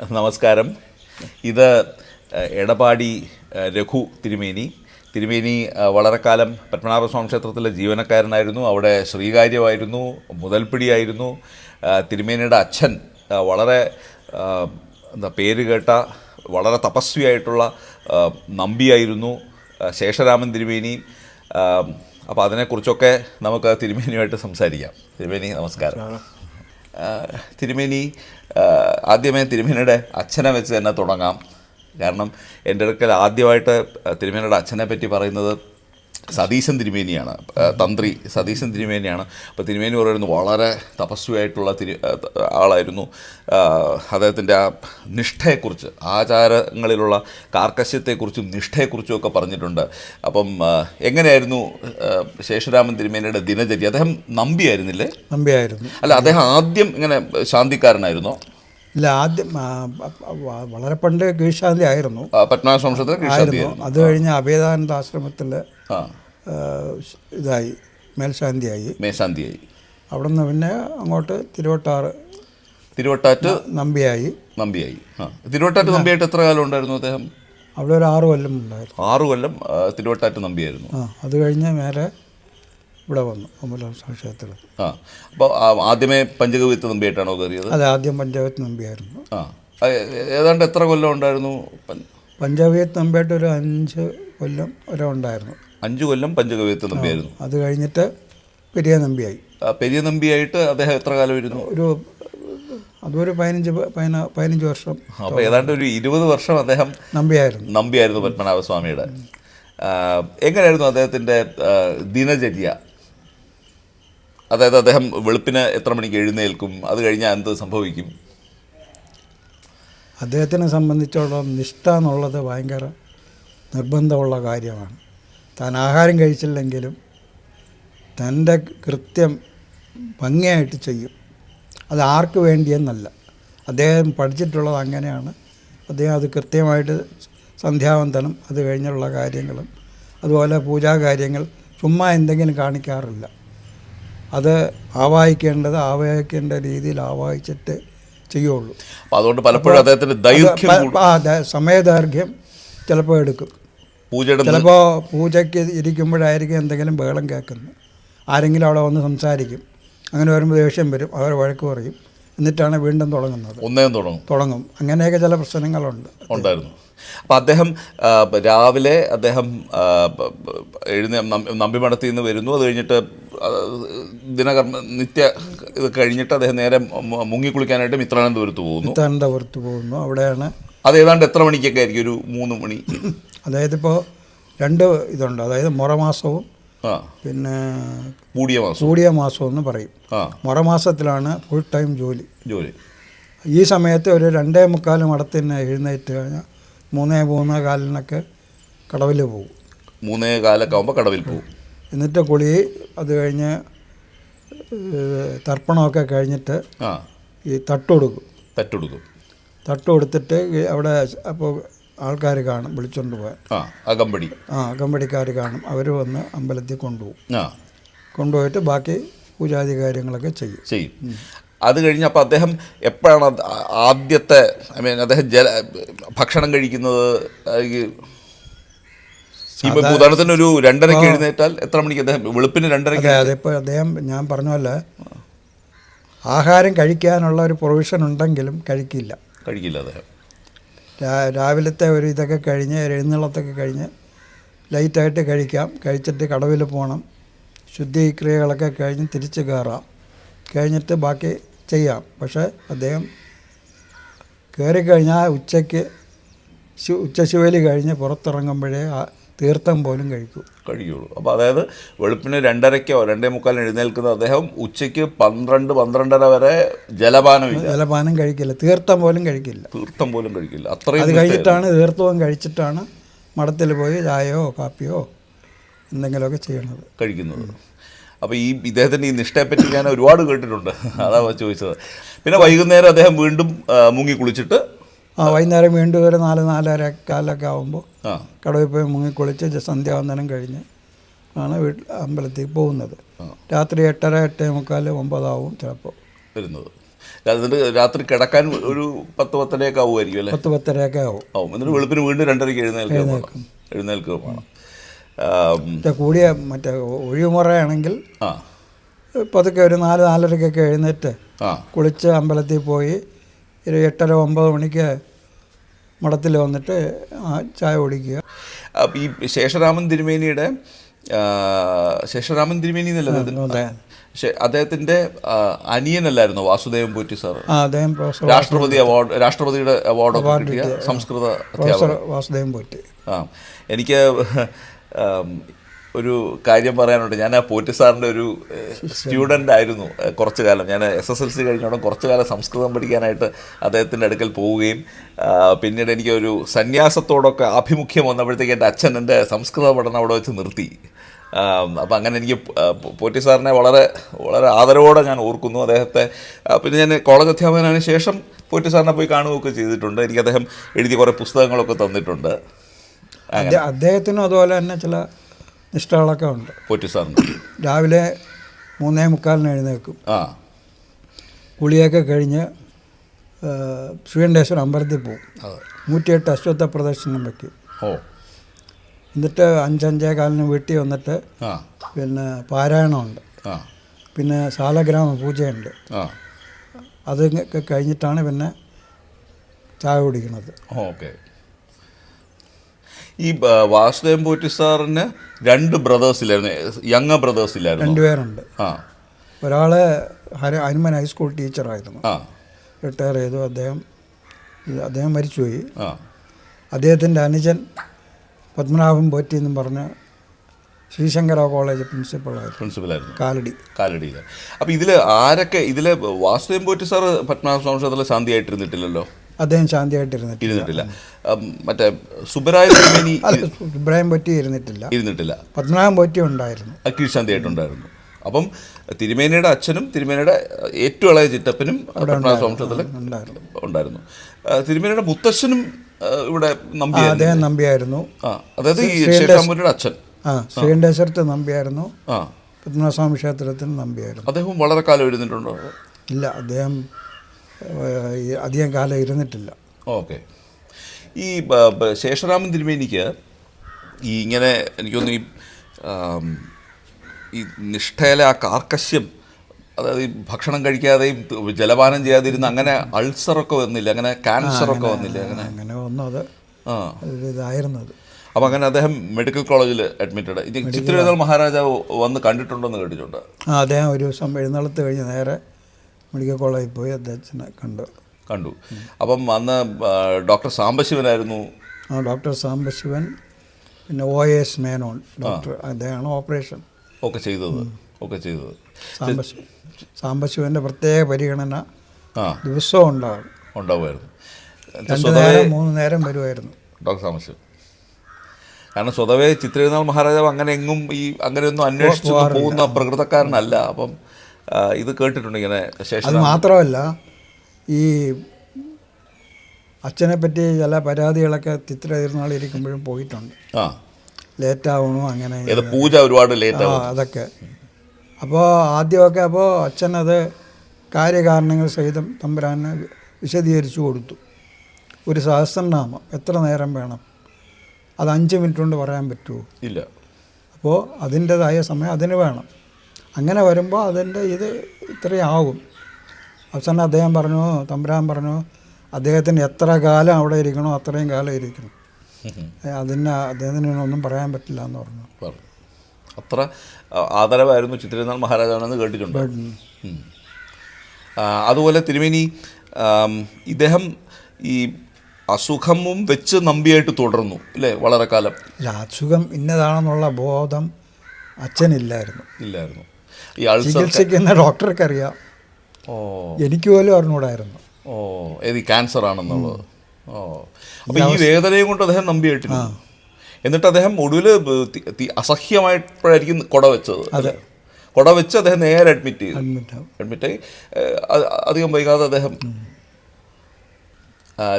നമസ്കാരം. ഇത് എടപ്പാടി രഘു തിരുമേനി. തിരുമേനി വളരെ കാലം പത്മനാഭസ്വാമി ക്ഷേത്രത്തിലെ ജീവനക്കാരനായിരുന്നു. അവിടെ ശ്രീകാര്യമായിരുന്നു, മുതൽപ്പിടിയായിരുന്നു. തിരുമേനിയുടെ അച്ഛൻ വളരെ പേരുകേട്ട വളരെ തപസ്വിയായിട്ടുള്ള നമ്പിയായിരുന്നു, ശേഷരാമൻ തിരുമേനി. അപ്പോൾ അതിനെക്കുറിച്ചൊക്കെ നമുക്ക് തിരുമേനിയുമായിട്ട് സംസാരിക്കാം. തിരുമേനി നമസ്കാരം. തിരുമേനി, ആദ്യമേ തിരുമേനിയുടെ അച്ഛനെ വെച്ച് തന്നെ തുടങ്ങാം. കാരണം എൻ്റെ അടുക്കൽ ആദ്യമായിട്ട് തിരുമേനിയുടെ അച്ഛനെ പറ്റി പറയുന്നത് സതീശൻ തിരുമേനിയാണ്, തന്ത്രി സതീശൻ തിരുമേനിയാണ്. അപ്പോൾ തിരുമേനി പറയുന്നു വളരെ തപസ്വിയായിട്ടുള്ള ആളായിരുന്നു. അദ്ദേഹത്തിൻ്റെ ആ നിഷ്ഠയെക്കുറിച്ച്, ആചാരങ്ങളിലുള്ള കാർക്കശ്യത്തെക്കുറിച്ചും നിഷ്ഠയെക്കുറിച്ചും ഒക്കെ പറഞ്ഞിട്ടുണ്ട്. അപ്പം എങ്ങനെയായിരുന്നു ശേഷരാമൻ തിരുമേനിയുടെ ദിനചര്യ? അദ്ദേഹം നമ്പിയായിരുന്നില്ലേ? നമ്പിയായിരുന്നു. അല്ല, അദ്ദേഹം ആദ്യം ഇങ്ങനെ ശാന്തിക്കാരനായിരുന്നോ? ഇല്ല, ആദ്യം വളരെ പണ്ട് കീഴ്ശാന്തി ആയിരുന്നു, പത്മനാഭസ്വാമി ക്ഷേത്രത്തിൽ കീഴ്ശാന്തിയായിരുന്നു. അത് കഴിഞ്ഞ് അഭേദാനന്ദ ആശ്രമത്തിൽ ഇതായി മേൽശാന്തിയായി. അവിടെ നിന്ന് പിന്നെ അങ്ങോട്ട് തിരുവട്ടാറ്റ് നമ്പിയായി. തിരുവട്ടാറ്റ് നമ്പിയായിട്ട് എത്ര കാലം ഉണ്ടായിരുന്നു അദ്ദേഹം? അവിടെ ഒരു 6 കൊല്ലം ഉണ്ടായിരുന്നു. 6 കൊല്ലം തിരുവട്ടാറ്റ് നമ്പിയായിരുന്നു. അത് കഴിഞ്ഞ് നേരെ ഇവിടെ വന്നു അമ്പലസ്വാമി ക്ഷേത്രത്തിൽ. അപ്പോൾ ആദ്യമേ പഞ്ചഗവ്യത്ത് നമ്പിയായിട്ടാണോ കയറിയത്? അതെ, ആദ്യം പഞ്ചഗവ്യത്ത് നമ്പിയായിരുന്നു. ഏതാണ്ട് എത്ര കൊല്ലം ഉണ്ടായിരുന്നു? പഞ്ചഗവ്യത്ത് നമ്പിയായിട്ട് ഒരു 5 കൊല്ലം വരെ ഉണ്ടായിരുന്നു. 5 കൊല്ലം പഞ്ചഗവ്യത്ത് നമ്പിയായിരുന്നു. അത് കഴിഞ്ഞിട്ട് പെരിയ നമ്പിയായി. പെരിയ നമ്പിയായിട്ട് അദ്ദേഹം എത്ര കാലം വരുന്നു? അതൊരു 15 വർഷം. അപ്പോൾ ഏതാണ്ട് ഒരു 20 വർഷം അദ്ദേഹം നമ്പിയായിരുന്നു പത്മനാഭസ്വാമിയുടെ. എങ്ങനെയായിരുന്നു അദ്ദേഹത്തിൻ്റെ ദിനചര്യ? അതായത് അദ്ദേഹം വെളുപ്പിന് എത്ര മണിക്ക് എഴുന്നേൽക്കും? അത് കഴിഞ്ഞാൽ എന്ത് സംഭവിക്കും? അദ്ദേഹത്തിനെ സംബന്ധിച്ചിടത്തോളം നിഷ്ഠ എന്നുള്ളത് ഭയങ്കര നിർബന്ധമുള്ള കാര്യമാണ്. താൻ ആഹാരം കഴിച്ചില്ലെങ്കിലും തൻ്റെ കൃത്യം ഭംഗിയായിട്ട് ചെയ്യും. അത് ആർക്ക് വേണ്ടിയെന്നല്ല, അദ്ദേഹം പഠിച്ചിട്ടുള്ളത് അങ്ങനെയാണ്. അദ്ദേഹം അത് കൃത്യമായിട്ട് സന്ധ്യാവന്തനം, അത് കഴിഞ്ഞുള്ള കാര്യങ്ങളും അതുപോലെ പൂജാകാര്യങ്ങൾ ചുമ്മാ എന്തെങ്കിലും കാണിക്കാറില്ല. അത് ആവാഹിക്കേണ്ട രീതിയിൽ ആവാഹിച്ചിട്ട് ചെയ്യുള്ളൂ. അതുകൊണ്ട് പലപ്പോഴും അദ്ദേഹത്തിന് സമയദൈർഘ്യം ചിലപ്പോൾ എടുക്കും. ചിലപ്പോൾ പൂജയ്ക്ക് ഇരിക്കുമ്പോഴായിരിക്കും എന്തെങ്കിലും ബഹളം കേൾക്കുന്നത്, ആരെങ്കിലും അവിടെ വന്ന് സംസാരിക്കും. അങ്ങനെ വരുമ്പോൾ ദേഷ്യം വരും, അവർ വഴക്ക് പറയും, എന്നിട്ടാണ് വീണ്ടും തുടങ്ങും. അങ്ങനെയൊക്കെ ചില പ്രശ്നങ്ങളുണ്ടായിരുന്നു. അപ്പം അദ്ദേഹം രാവിലെ നമ്പിമഠത്തിൽ നിന്ന് വരുന്നു. അത് കഴിഞ്ഞിട്ട് നിത്യ ഇത് കഴിഞ്ഞിട്ട് അദ്ദേഹം നേരെ മുങ്ങിക്കുളിക്കാനായിട്ട് മിത്രാനന്തപുരത്ത് പോകുന്നു. അവിടെയാണ് അത് ഏതാണ്ട് എത്ര മണിക്കൊക്കെ ആയിരിക്കും? ഒരു 3 മണി. അതായത് ഇപ്പോൾ 2 ഇതുണ്ട്. അതായത് മുറമാസവും പിന്നെ കൂടിയ മാസം എന്ന് പറയും. മുറമാസത്തിലാണ് ഫുൾ ടൈം ജോലി. ഈ സമയത്ത് ഒരു 2:45 മടത്തിന് എഴുന്നേറ്റ് കഴിഞ്ഞാൽ 3:45 കടവിൽ പോകും. 3:45 ആകുമ്പോൾ കടവിൽ പോകും. എന്നിട്ട് കുളി, അത് കഴിഞ്ഞ് തർപ്പണമൊക്കെ കഴിഞ്ഞിട്ട് ഈ തട്ട് കൊടുത്തിട്ട് അവിടെ അപ്പോൾ ആൾക്കാർ കാണും, വിളിച്ചുകൊണ്ട് പോകാൻ. അകമ്പടിക്കാർ കാണും. അവർ വന്ന് അമ്പലത്തിൽ കൊണ്ടുപോയിട്ട് ബാക്കി പൂജാതി കാര്യങ്ങളൊക്കെ ചെയ്യും. അത് കഴിഞ്ഞ് അപ്പോൾ അദ്ദേഹം എപ്പോഴാണ് ആദ്യത്തെ അദ്ദേഹം ഭക്ഷണം കഴിക്കുന്നത്? ഇപ്പോൾ ഉദാഹരണത്തിന് ഒരു 2:30 എഴുന്നേറ്റാൽ എത്ര മണിക്ക് അദ്ദേഹം വെളുപ്പിന് 2:30? അതിപ്പോൾ അദ്ദേഹം ഞാൻ പറഞ്ഞ പോലെ ആഹാരം കഴിക്കാനുള്ള ഒരു പ്രൊവിഷൻ ഉണ്ടെങ്കിലും കഴിക്കില്ല അദ്ദേഹം. രാവിലത്തെ ഒരു ഇതൊക്കെ കഴിഞ്ഞ് എഴുന്നള്ളത്തൊക്കെ കഴിഞ്ഞ് ലൈറ്റായിട്ട് കഴിച്ചിട്ട് കടവിൽ പോകണം. ശുദ്ധിക്രിയകളൊക്കെ കഴിഞ്ഞ് തിരിച്ച് കയറാം, കഴിഞ്ഞിട്ട് ബാക്കി ചെയ്യാം. പക്ഷേ അദ്ദേഹം കയറിക്കഴിഞ്ഞാൽ ഉച്ചശുവേലി കഴിഞ്ഞ് പുറത്തിറങ്ങുമ്പോഴേ തീർത്ഥം പോലും കഴിയുള്ളൂ. അപ്പോൾ അതായത് വെളുപ്പിന് 2:30 2:45 എഴുന്നേൽക്കുന്ന അദ്ദേഹം ഉച്ചയ്ക്ക് 12-12:30 വരെ ജലപാനം കഴിക്കില്ല, തീർത്ഥം പോലും കഴിക്കില്ല. അത്രയും അത് കഴിഞ്ഞിട്ടാണ് തീർത്ഥവും കഴിച്ചിട്ടാണ് മഠത്തിൽ പോയി ചായയോ കാപ്പിയോ എന്തെങ്കിലുമൊക്കെ കഴിക്കുന്നത്. അപ്പോൾ ഇദ്ദേഹത്തിൻ്റെ ഈ നിഷ്ഠയെപ്പറ്റി ഞാൻ ഒരുപാട് കേട്ടിട്ടുണ്ട്, അതാ ചോദിച്ചത്. പിന്നെ വൈകുന്നേരം അദ്ദേഹം വീണ്ടും മുങ്ങി കുളിച്ചിട്ട് വൈകുന്നേരം വീണ്ടും ഒരു 4-4:15 ആകുമ്പോൾ കടവിൽ പോയി മുങ്ങിക്കുളിച്ച് സന്ധ്യാവന്തനം കഴിഞ്ഞ് ആണ് അമ്പലത്തിൽ പോകുന്നത്. രാത്രി 8:30-8:45 9 ആവും ചിലപ്പോൾ എന്നിട്ട് രാത്രി കിടക്കാൻ ഒരു 10-10:30 ആവുമായിരിക്കും അല്ലേ? 10-10:30 ആവും. എന്നിട്ട് വെളുപ്പിന് വീണ്ടും 2:30 എഴുന്നേൽക്കുക വേണം. കൂടിയ മറ്റേ ഒഴിമുറയാണെങ്കിൽ പതുക്കെ ഒരു 4-4:30 എഴുന്നേറ്റ് കുളിച്ച് അമ്പലത്തിൽ പോയി ഒരു 8:30-9 മണിക്ക് മഠത്തിൽ വന്നിട്ട് ചായ കുടിക്കുക. ഈ ശേഷരാമൻ തിരുമേനിയുടെ ശേഷരാമൻ തിരുമേനി എന്നല്ലേ അദ്ദേഹത്തിന്റെ അനിയനല്ലായിരുന്നു വാസുദേവൻ പോറ്റി സാർ? അദ്ദേഹം രാഷ്ട്രപതിയുടെ അവാർഡൊക്കെ കിട്ടിയ സംസ്കൃത അധ്യാപകർ വാസുദേവൻ പോറ്റി. എനിക്ക് ഒരു കാര്യം പറയാനുണ്ട്. ഞാൻ ആ പോറ്റി സാറിൻ്റെ ഒരു സ്റ്റുഡൻ്റ് ആയിരുന്നു കുറച്ചു കാലം. ഞാൻ SSLC കഴിഞ്ഞോടെ കുറച്ചു കാലം സംസ്കൃതം പഠിക്കാനായിട്ട് അദ്ദേഹത്തിൻ്റെ അടുക്കൽ പോവുകയും പിന്നീട് എനിക്കൊരു സന്യാസത്തോടൊക്കെ ആഭിമുഖ്യം വന്നപ്പോഴത്തേക്ക് എൻ്റെ അച്ഛൻ എൻ്റെ സംസ്കൃത പഠനം അവിടെ വെച്ച് നിർത്തി. അപ്പം അങ്ങനെ എനിക്ക് പോറ്റി സാറിനെ വളരെ വളരെ ആദരവോടെ ഞാൻ ഓർക്കുന്നു അദ്ദേഹത്തെ. പിന്നെ ഞാൻ കോളേജ് അധ്യാപകനായതിനു ശേഷം പോറ്റി സാറിനെ പോയി കാണുകയൊക്കെ ചെയ്തിട്ടുണ്ട്. എനിക്ക് അദ്ദേഹം എഴുതിയ കുറേ പുസ്തകങ്ങളൊക്കെ തന്നിട്ടുണ്ട്. അദ്ദേഹത്തിനും അതുപോലെ തന്നെ ചില നിഷ്ഠകളൊക്കെ ഉണ്ട്. പോറ്റി സാറിന് രാവിലെ 3:45 എഴുന്നേൽക്കും. കുളിയൊക്കെ കഴിഞ്ഞ് ശ്രീകണ്ഠേശ്വരം അമ്പലത്തിൽ പോകും. 108 അശ്വത്ഥ പ്രദക്ഷിണം വയ്ക്കും. എന്നിട്ട് 5-5:15 വീട്ടിൽ വന്നിട്ട് പിന്നെ പാരായണമുണ്ട്, പിന്നെ സാലഗ്രാമ പൂജയുണ്ട്. അതൊക്കെ കഴിഞ്ഞിട്ടാണ് പിന്നെ ചായ കുടിക്കുന്നത്. ഓക്കെ. ഈ വാസുദേവൻ പോറ്റി സാറിന് 2 ബ്രദേഴ്സിലായിരുന്നു, യങ് ബ്രദേഴ്സിലായിരുന്നു. 2 പേരുണ്ട്. ഒരാൾ ഹനുമാൻ ഹൈസ്കൂൾ ടീച്ചറായിരുന്നു, റിട്ടയർ ചെയ്തു. അദ്ദേഹം മരിച്ചുപോയി. അദ്ദേഹത്തിൻ്റെ അനുജൻ പത്മനാഭൻ പോറ്റി എന്നും പറഞ്ഞ് ശ്രീശങ്കര കോളേജ് പ്രിൻസിപ്പളായിരുന്നു. കാലടിയിൽ. അപ്പോൾ ഇതിൽ ആരൊക്കെ, ഇതിൽ വാസുദേവൻ പോറ്റി സാർ പത്മനാഭ സ്വാമി ക്ഷേത്രത്തിൽ ശാന്തിയായിട്ടിരുന്നിട്ടില്ലല്ലോ? അദ്ദേഹം ശാന്തിയായിട്ടിരുന്നിട്ടില്ല. മറ്റേ സുബ്രായ തിരുമേനി, സുബ്രായം പോറ്റി ഇരുന്നിട്ടില്ല. പത്മനാഭൻ പോറ്റി ഉണ്ടായിരുന്നു, കീഴ്ശാന്തിയായിട്ടുണ്ടായിരുന്നു. അപ്പം തിരുമേനിയുടെ അച്ഛനും തിരുമേനിയുടെ ഏറ്റവും ഇളയ ചിറ്റപ്പനും പത്മനാഭ സ്വാമി ക്ഷേത്രത്തിൽ ഉണ്ടായിരുന്നു. തിരുമേനിയുടെ മുത്തശ്ശനും ഇവിടെ അദ്ദേഹം നമ്പിയായിരുന്നു. അതായത് ഈ ശേഷാമ്പൂരിയുടെ അച്ഛൻ ശ്രീകണ്ഠേശ്വരത്ത് നമ്പിയായിരുന്നു, പത്മനാഭസ്വാമി ക്ഷേത്രത്തിന് നമ്പിയായിരുന്നു. അദ്ദേഹം വളരെ കാലം ഇരുന്നിട്ടുണ്ടോ? ഇല്ല, അദ്ദേഹം അധികം കാലം ഇരുന്നിട്ടില്ല. ഓക്കെ. ഈ ശേഷരാമൻ തിരുമേനിക്ക് ഈ ഇങ്ങനെ എനിക്കൊന്ന് ഈ നിഷ്ഠയിലെ ആ കാർക്കശ്യം, അതായത് ഈ ഭക്ഷണം കഴിക്കാതെയും ജലപാനം ചെയ്യാതിരുന്ന അങ്ങനെ അൾസറൊക്കെ വന്നില്ല, അങ്ങനെ ക്യാൻസറൊക്കെ വന്നില്ല? അങ്ങനെ വന്നു, അത് ഇതായിരുന്നത്. അപ്പം അങ്ങനെ അദ്ദേഹം മെഡിക്കൽ കോളേജിൽ അഡ്മിറ്റഡ്. ഇത് ചിത്രേതൽ മഹാരാജാവ് വന്ന് കണ്ടിട്ടുണ്ടെന്ന് കേട്ടിട്ടുണ്ട്. അദ്ദേഹം ഒരു ദിവസം എഴുന്നള്ളത്ത് കഴിഞ്ഞ് നേരെ മെഡിക്കൽ കോളേജിൽ പോയി അദ്ദേഹത്തിനെ കണ്ടു. അപ്പം അന്ന് ഡോക്ടർ സാംബശിവനായിരുന്നു. ഡോക്ടർ സാംബശിവൻ, പിന്നെ OS മേനോൻ ഡോക്ടർ, അദ്ദേഹമാണ് ഓപ്പറേഷൻ ഒക്കെ ചെയ്തത്. സാംബശിവൻ്റെ പ്രത്യേക പരിഗണന ദിവസവും ഉണ്ടാവുമായിരുന്നു. 2 നേരം 3 നേരം വരുമായിരുന്നു ഡോക്ടർ സാംബശിവൻ. കാരണം സ്വതവേ ചിത്രേതൽ മഹാരാജാവ് അങ്ങനെ എങ്ങും ഈ അങ്ങനെയൊന്നും അന്വേഷിച്ചു പോകുന്ന പ്രകൃതക്കാരനല്ല. അപ്പം ഇത് കേട്ടിട്ടുണ്ട് ഇങ്ങനെ. ശേഷം അത് മാത്രമല്ല, ഈ അച്ഛനെ പറ്റി ചില പരാതികളൊക്കെ ചിത്രതിരുന്നാൾ ഇരിക്കുമ്പോഴും പോയിട്ടുണ്ട്. ലേറ്റാവണോ അങ്ങനെ പൂജ ഒരുപാട് ലേറ്റ് അതൊക്കെ. അപ്പോൾ ആദ്യമൊക്കെ അച്ഛനത് കാര്യകാരണങ്ങൾ സഹിതം തമ്പുരാനെ വിശദീകരിച്ചു കൊടുത്തു. ഒരു സഹസ്രനാമം എത്ര നേരം വേണം, അത് 5 മിനിറ്റ് കൊണ്ട് പറയാൻ പറ്റുമോ? ഇല്ല. അപ്പോൾ അതിൻ്റെതായ സമയം അതിന് വേണം. അങ്ങനെ വരുമ്പോൾ അതിൻ്റെ ഇത്രയും ആകും. അവസാനം തമ്പുരാൻ പറഞ്ഞു അദ്ദേഹത്തിന് എത്ര കാലം അവിടെ ഇരിക്കണോ അത്രയും കാലം ഇരിക്കണം, അദ്ദേഹത്തിന് ഒന്നും പറയാൻ പറ്റില്ല എന്ന് പറഞ്ഞു. അത്ര ആദരവായിരുന്നു ചിത്രനാൾ മഹാരാജാവെന്ന് കേട്ടിട്ടുണ്ട്. അതുപോലെ തിരുമേനി ഇദ്ദേഹം ഈ അസുഖവും വെച്ച് നമ്പിയായിട്ട് തുടർന്നു അല്ലേ വളരെ കാലം? അസുഖം ഇന്നതാണെന്നുള്ള ബോധം അച്ഛനില്ലായിരുന്നു. ഈ ചികിത്സിക്കുന്ന ഡോക്ടർക്ക് അറിയാം, എനിക്ക് പോലും അറിഞ്ഞൂടായിരുന്നു. ഏത് ക്യാൻസർ ആണെന്നുള്ളത്. അപ്പോൾ ഈ വേദനയും കൊണ്ട് അദ്ദേഹം നമ്പിയായിട്ടില്ല. എന്നിട്ട് അദ്ദേഹം ഒടുവിൽ അസഹ്യമായപ്പോഴായിരിക്കും കൊട വെച്ച് അദ്ദേഹം നേരെ അഡ്മിറ്റായി. അധികം വൈകാതെ അദ്ദേഹം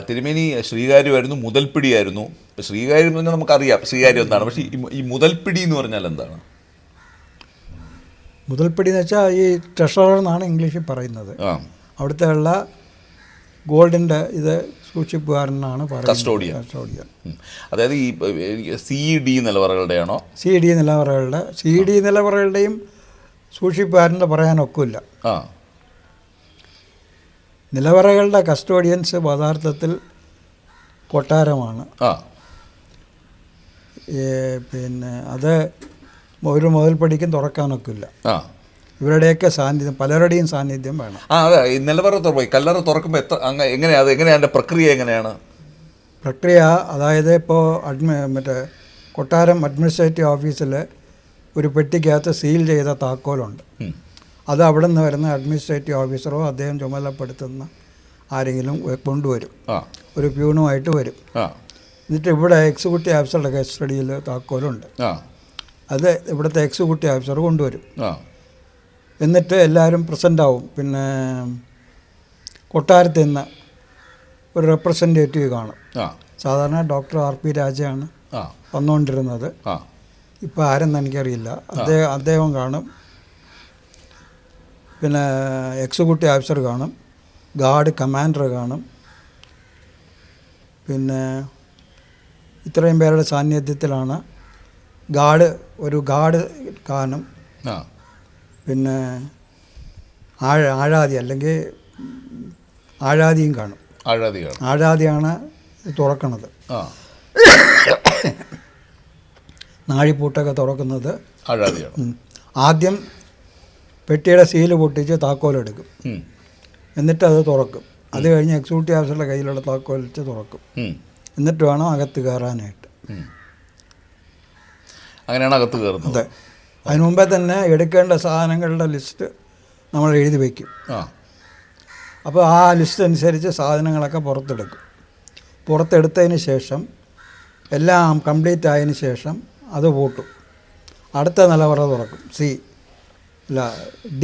തിരുമേനി ശ്രീകാര്യമായിരുന്നു, മുതൽപ്പിടിയായിരുന്നു. ഇപ്പം ശ്രീകാര്യം എന്ന് പറഞ്ഞാൽ നമുക്കറിയാം ശ്രീകാര്യം എന്താണ്, പക്ഷേ ഈ മുതൽപ്പിടി എന്ന് പറഞ്ഞാൽ എന്താണ്? മുതൽപ്പിടി എന്ന് വെച്ചാൽ ഈ ട്രഷറർ എന്നാണ് ഇംഗ്ലീഷിൽ പറയുന്നത്. അവിടുത്തെ ഉള്ള ഗോൾഡിൻ്റെ ഇത് സൂക്ഷിപ്പുകാരനാണ് കസ്റ്റോഡിയൻ. അതായത് ഈ CED നിലവറകളുടെയാണോ? CED നിലവറകളുടെ, CED നിലവറകളുടെയും സൂക്ഷിപ്പുകാരൻ്റെ പറയാനൊക്കില്ല. നിലവറകളുടെ കസ്റ്റോഡിയൻസ് യഥാർത്ഥത്തിൽ കൊട്ടാരമാണ്. പിന്നെ അത് ഒരു മുതൽപ്പടിക്കും തുറക്കാനൊക്കില്ല. ഇവരുടെയൊക്കെ സാന്നിധ്യം, പലരുടെയും സാന്നിധ്യം വേണം. അതെ, ഈ നിലവറ കല്ലറ തുറക്കുമ്പോൾ എങ്ങനെയാണ് അതിൻ്റെ പ്രക്രിയ എങ്ങനെയാണ്? പ്രക്രിയ അതായത് ഇപ്പോൾ മറ്റേ കൊട്ടാരം അഡ്മിനിസ്ട്രേറ്റീവ് ഓഫീസിൽ ഒരു പെട്ടിക്കകത്ത് സീൽ ചെയ്ത താക്കോലുണ്ട്. അത് അവിടെ നിന്ന് വരുന്ന അഡ്മിനിസ്ട്രേറ്റീവ് ഓഫീസറോ അദ്ദേഹം ചുമതലപ്പെടുത്തുന്ന ആരെങ്കിലും കൊണ്ടുവരും. ഒരു പ്യൂണുമായിട്ട് വരും. എന്നിട്ട് ഇവിടെ എക്സിക്യൂട്ടീവ് ഓഫീസറുടെ കസ്റ്റഡിയിൽ താക്കോലുണ്ട്. അത് ഇവിടുത്തെ എക്സിക്യൂട്ടീവ് ഓഫീസർ കൊണ്ടുവരും. എന്നിട്ട് എല്ലാവരും പ്രസൻ്റ് ആവും. പിന്നെ കൊട്ടാരത്തിൽ നിന്ന് ഒരു റെപ്രസെൻറ്റേറ്റീവ് കാണും. സാധാരണ ഡോക്ടർ RP രാജയാണ് വന്നുകൊണ്ടിരുന്നത്. ഇപ്പോൾ ആരെന്ന് എനിക്കറിയില്ല. അദ്ദേഹം കാണും. പിന്നെ എക്സിക്യൂട്ടീവ് ഓഫീസർ കാണും. ഗാർഡ് കമാൻഡർ കാണും. പിന്നെ ഇത്രയും പേരുടെ സാന്നിധ്യത്തിലാണ് ഒരു ഗാർഡ് കാണും. പിന്നെ ആഴാതി അല്ലെങ്കിൽ ആഴാതിയും കാണും. ആഴാതിയാണ് തുറക്കണത്. നാഴിപ്പൂട്ടൊക്കെ തുറക്കുന്നത് ആദ്യം പെട്ടിയുടെ സീല് പൊട്ടിച്ച് താക്കോലെടുക്കും. എന്നിട്ട് അത് തുറക്കും. അത് കഴിഞ്ഞ് എക്സിക്യൂട്ടീവ് ഓഫീസറുടെ കയ്യിലുള്ള താക്കോൽ വെച്ച് തുറക്കും. എന്നിട്ട് വേണം അകത്ത് കയറാനായിട്ട്. അങ്ങനെയാണ് അകത്ത് കയറുന്നത്. അതെ. അതിന് മുമ്പേ തന്നെ എടുക്കേണ്ട സാധനങ്ങളുടെ ലിസ്റ്റ് നമ്മൾ എഴുതി വയ്ക്കും. അപ്പോൾ ആ ലിസ്റ്റ് അനുസരിച്ച് സാധനങ്ങളൊക്കെ പുറത്തെടുത്തതിന് ശേഷം എല്ലാം കംപ്ലീറ്റ് ആയതിന് ശേഷം അത് പൂട്ടും. അടുത്ത നിലവറ തുറക്കും. D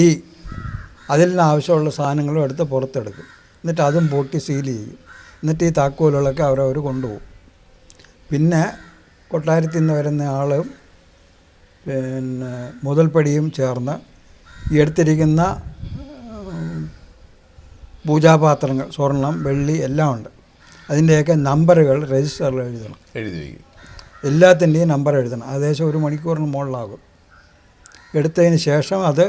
അതിൽ നിന്ന് ആവശ്യമുള്ള സാധനങ്ങളും എടുത്ത് പുറത്തെടുക്കും. എന്നിട്ട് അതും പൂട്ടി സീൽ ചെയ്യും. എന്നിട്ട് ഈ താക്കോലുകളൊക്കെ അവരവർ കൊണ്ടുപോകും. പിന്നെ കൊട്ടാരത്തിൽ നിന്ന് വരുന്ന ആളും പിന്നെ മുതൽപ്പടിയും ചേർന്ന് ഈ എടുത്തിരിക്കുന്ന പൂജാപാത്രങ്ങൾ, സ്വർണം, വെള്ളി എല്ലാം ഉണ്ട്. അതിൻ്റെയൊക്കെ നമ്പറുകൾ രജിസ്റ്ററിൽ എഴുതി വയ്ക്കും. എല്ലാത്തിൻ്റെയും നമ്പർ എഴുതണം. ഏകദേശം 1 മണിക്കൂറിന് മുകളിലാകും. എടുത്തതിന് ശേഷം അത്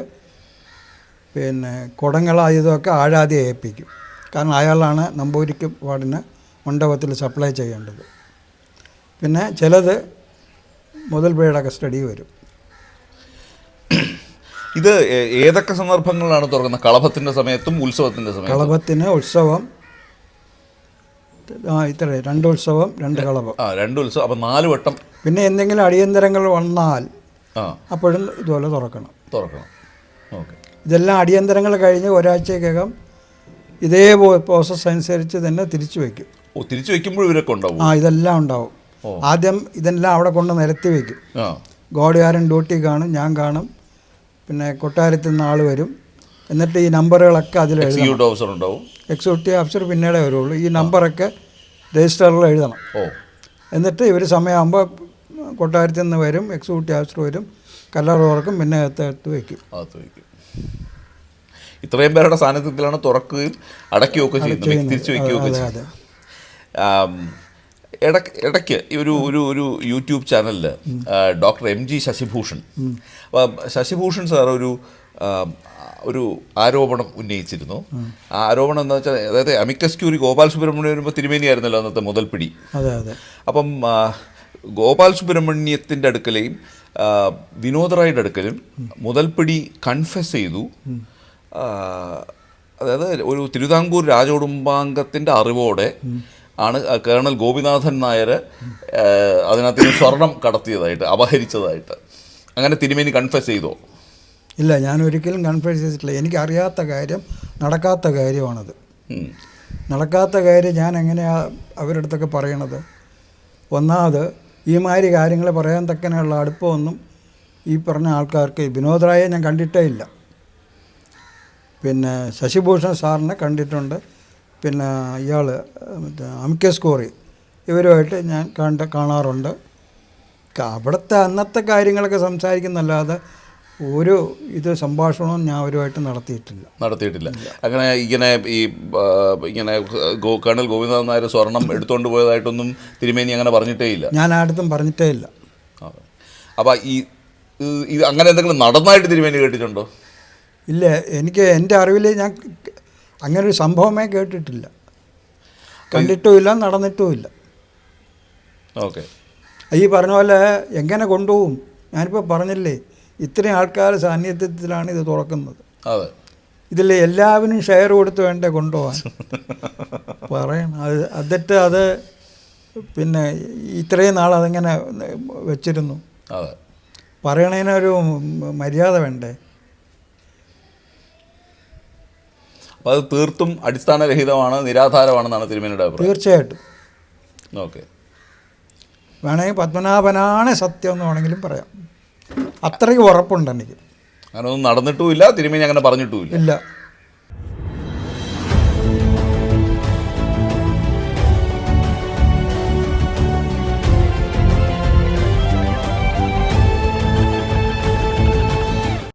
പിന്നെ കുടങ്ങളായതൊക്കെ ആഴാതെ ഏൽപ്പിക്കും. കാരണം അയാളാണ് നമ്പൂതിരിക്ക് പാടിന് മണ്ഡപത്തിൽ സപ്ലൈ ചെയ്യേണ്ടത്. പിന്നെ ചിലത് മുതൽപ്പടിയുടെ കസ്റ്റഡി വരും. ഇത് ഏതൊക്കെ സന്ദർഭങ്ങളിലാണ് തുറക്കുന്നത്? കളഭത്തിൻ്റെ സമയത്തും ഉത്സവത്തിൻ്റെ സമയത്തും? കളഭത്തിന്, ഉത്സവം, ഇത്ര 2 ഉത്സവം, 2 കളഭം. 2 ഉത്സവം. അപ്പം 4 വട്ടം. പിന്നെ എന്തെങ്കിലും അടിയന്തരങ്ങൾ വന്നാൽ അപ്പോഴും ഇതുപോലെ തുറക്കണം. ഓക്കെ. ഇതെല്ലാം അടിയന്തരങ്ങൾ കഴിഞ്ഞ് ഒരാഴ്ചക്കകം ഇതേ പ്രോസസ്സ് അനുസരിച്ച് തന്നെ തിരിച്ചു വയ്ക്കും. തിരിച്ചു വയ്ക്കുമ്പോൾ ഇവരൊക്കെ ഉണ്ടാവും? ഇതെല്ലാം ഉണ്ടാവും. ആദ്യം ഇതെല്ലാം അവിടെ കൊണ്ട് നിരത്തി വയ്ക്കും. ഗോഡുകാരൻ ഡ്യൂട്ടി കാണും, ഞാൻ കാണും, പിന്നെ കൊട്ടാരത്തിൽ നിന്ന് ആൾ വരും. എന്നിട്ട് ഈ നമ്പറുകളൊക്കെ അതിൽ എഴുതണം. എക്സിക്യൂട്ടീവ് ഓഫീസർ പിന്നീടേ വരുള്ളൂ. ഈ നമ്പറൊക്കെ രജിസ്റ്ററിൽ എഴുതണം. എന്നിട്ട് ഇവർ സമയമാകുമ്പോൾ കൊട്ടാരത്തിൽ നിന്ന് വരും, എക്സിക്യൂട്ടീവ് ഓഫീസർ വരും, കല്ലറ തുറക്കും, പിന്നെ അകത്ത് വയ്ക്കും. ഇത്രയും പേരുടെ സാന്നിധ്യത്തിലാണ് തുറക്കുകയും അടയ്ക്കുകയൊക്കെ ചെയ്യുന്നത്, തിരിച്ചു വയ്ക്കുകയൊക്കെ ചെയ്യുന്നത്. ഇടയ്ക്ക് ഒരു യൂട്യൂബ് ചാനലിൽ doctor MG Shashibhushan, Shashibhushan sir ഒരു ആരോപണം ഉന്നയിച്ചിരുന്നു. ആ ആരോപണം എന്താ വെച്ചാൽ, അതായത് അമിക്കസ് ക്യൂറി ഗോപാൽ സുബ്രഹ്മണ്യം വരുമ്പോൾ തിരുമേനിയായിരുന്നല്ലോ അന്നത്തെ മുതൽപ്പിടി. അപ്പം ഗോപാൽ സുബ്രഹ്മണ്യത്തിൻ്റെ അടുക്കലെയും വിനോദറായുടെ അടുക്കലും മുതൽപ്പിടി കൺഫെസ് ചെയ്തു. അതായത് ഒരു തിരുവിതാംകൂർ രാജകുടുംബാംഗത്തിൻ്റെ അറിവോടെ ആണ് കേണൽ ഗോപിനാഥൻ നായർ അതിനകത്ത് സ്വർണം കടത്തിയതായിട്ട്, അപഹരിച്ചതായിട്ട്. അങ്ങനെ തിരുമേനി കൺഫെസ് ചെയ്തോ? ഇല്ല, ഞാൻ ഒരിക്കലും കൺഫെസ് ചെയ്തിട്ടില്ല. എനിക്കറിയാത്ത കാര്യം, നടക്കാത്ത കാര്യമാണത്. നടക്കാത്ത കാര്യം ഞാൻ എങ്ങനെയാണ് അവരുടെ അടുത്തൊക്കെ പറയണത്? ഒന്നാമത് ഈ മാതിരി കാര്യങ്ങൾ പറയാൻ തക്കനെയുള്ള അടുപ്പമൊന്നും ഈ പറഞ്ഞ ആൾക്കാർക്ക്, വിനോദറായെ ഞാൻ കണ്ടിട്ടേ ഇല്ല. പിന്നെ ശശിഭൂഷൺ സാറിനെ കണ്ടിട്ടുണ്ട്. പിന്നെ ഇയാൾ അമിക്കസ് ക്യൂറി, ഇവരുമായിട്ട് ഞാൻ കാണാറുണ്ട്. അവിടുത്തെ അന്നത്തെ കാര്യങ്ങളൊക്കെ സംസാരിക്കുന്നല്ലാതെ ഒരു ഇത് സംഭാഷണവും ഞാൻ അവരുമായിട്ട് നടത്തിയിട്ടില്ല. അങ്ങനെ ഇങ്ങനെ ഈ ഇങ്ങനെ കേണൽ ഗോവിന്ദനാഥൻ നായർ സ്വർണം എടുത്തുകൊണ്ട് പോയതായിട്ടൊന്നും തിരുമേനി അങ്ങനെ പറഞ്ഞിട്ടേ ഇല്ല. ഞാൻ ആടുത്തും പറഞ്ഞിട്ടേ ഇല്ല. അപ്പോൾ ഈ അങ്ങനെ എന്തെങ്കിലും നടന്നായിട്ട് തിരുമേനി കേട്ടിട്ടുണ്ടോ? ഇല്ല, എനിക്ക് എൻ്റെ അറിവിൽ ഞാൻ അങ്ങനൊരു സംഭവമേ കേട്ടിട്ടില്ല, കണ്ടിട്ടുമില്ല, നടന്നിട്ടുമില്ല. ഓക്കെ. ഈ പറഞ്ഞ പോലെ എങ്ങനെ കൊണ്ടുപോകും? ഞാനിപ്പോൾ പറഞ്ഞില്ലേ, ഇത്രയും ആൾക്കാർ സാന്നിധ്യത്തിലാണ് ഇത് തുറക്കുന്നത്. അതെ, ഇതിൽ എല്ലാവരും ഷെയർ കൊടുത്ത് വേണ്ടേ കൊണ്ടുപോകാൻ. പറയണം അതിട്ട് അത് പിന്നെ ഇത്രയും നാൾ അതെങ്ങനെ വെച്ചിരുന്നു. അതെ, പറയണതിനൊരു മര്യാദ വേണ്ടേ. അപ്പോൾ അത് തീർത്തും അടിസ്ഥാനരഹിതമാണ്, നിരാധാരമാണെന്നാണ് തിരുമേനിയുടെ അഭിപ്രായം. തീർച്ചയായിട്ടും. ഓക്കെ. വേണമെങ്കിൽ പത്മനാഭനാണ് സത്യം എന്ന് വേണമെങ്കിലും പറയാം. അത്രയ്ക്ക് ഉറപ്പുണ്ട് എനിക്ക്. അങ്ങനെ ഒന്നും നടന്നിട്ടുമില്ല, തിരുമേനി അങ്ങനെ പറഞ്ഞിട്ടുമില്ല. ഇല്ല.